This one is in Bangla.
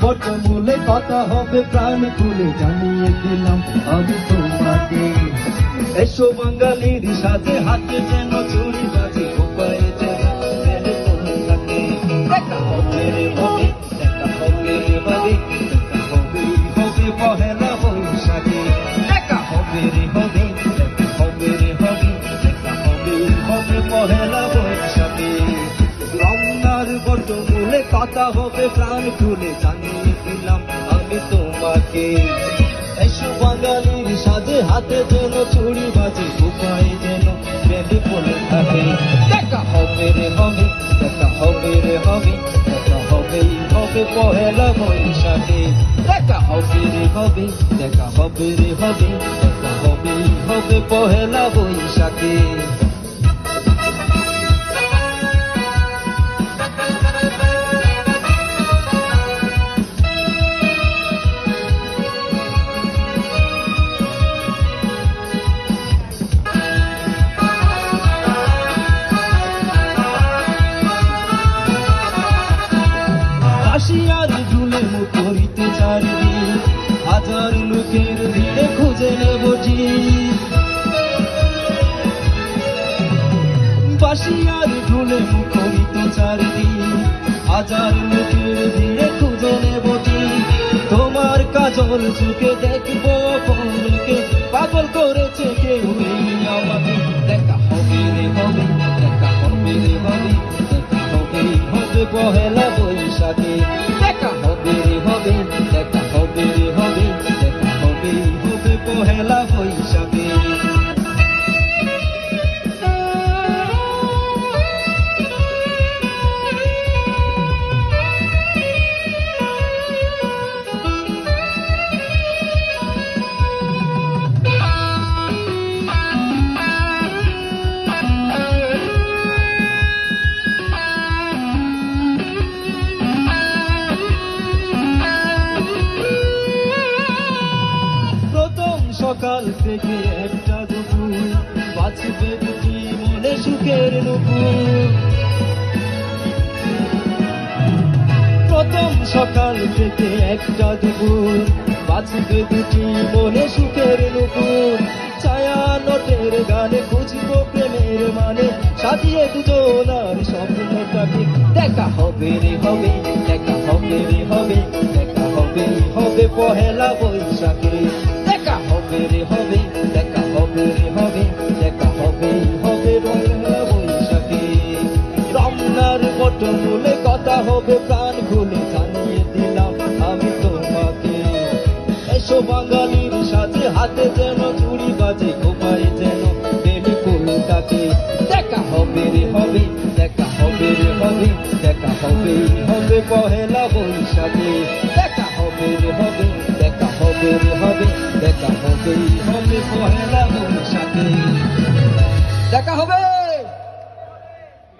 বটমূলে কথা হবে প্রাণ খুলে জানিয়ে দিলাম আমি তোমাকে। এসো বাঙালির সাথে হাতে যেন চুরি বাজে কোপায় যেন মেলে তোমাকে। দেখা হবে রে হবে, দেখা হবে রে হবে, দেখা হবেই হবে পহেলা বৈশাখে। দেখা হবে রে হবে, দেখা হবে রে হবে, দেখা হবেই হবে পহেলা বৈশাখে। রমনার বটমূলে কথা হবে প্রাণ খুলে জানিয়ে দিলাম আমি তোমাকে। এসো বাঙালির সাথে হাতে যেন চুড়ি বাজে কোপায় যেন মেলে পড়ে থাকে। দেখা হবে রে হবে, দেখা হবে রে হবে, দেখা হবেই হবে পহেলা বৈশাখে। দেখা হবে রে হবে, দেখা হবে রে হবে, দেখা হবেই হবে পহেলা বৈশাখে। বাঁশিয়ার ঝুলে মুখরিত চারিদিক, হাজার লোকের ভিড়ে খুঁজে নেব ঠিক। বাঁশিয়ার ঝুলে মুখরিত চারিদিক, হাজার লোকের ভিড়ে খুঁজে নেব ঠিক। তোমার কাজল চোখে দেখবো পরকে, পাগল করেছে কেউ এই আমাকে। দেখা হবে রে হবে, দেখা হবে রে হবে, দেখা হবেই হবে পহেলা বৈশাখে। দেখা হবে রে হবে, দেখা হবে রে হবে, দেখা হবেই হবে পহেলা বৈশাখে। সকাল থেকে একটা দুপুর, বাঁচবে দুটি মনে সুখের নুপুর। প্রথম সকাল থেকে একটা দুপুর, বাঁচবে দুটি মনে সুখের নুপুর। ছায়া নটের গানে খুঁজবো প্রেমের মানে, সাজিয়ে দুজনার স্বপ্নটাকে। দেখা হবে রে হবে, দেখা হবে রে হবে, দেখা হবেই হবে পহেলা বৈশাখে। দেখা হবে রে হবে, দেখা হবে রে হবে, দেখা হবেই হবে পহেলা বৈশাখে। রমনার বটমূলে কথা হবে প্রাণ খুলে জানিয়ে দিলাম আমি তোমাকে। এসো বাঙালির সাথে হাতে যেন চুড়ি বাজে কোপায় যেন মেলে কলকাতাকে। দেখা হবে রে হবে, দেখা হবে রে হবে, দেখা হবেই হবে পহেলা বৈশাখে। দেখা হবে রে হবে, দেখা হবে রে হবে, দেখা হবেই হবে পহেলা বৈশাখে। দেখা হবে।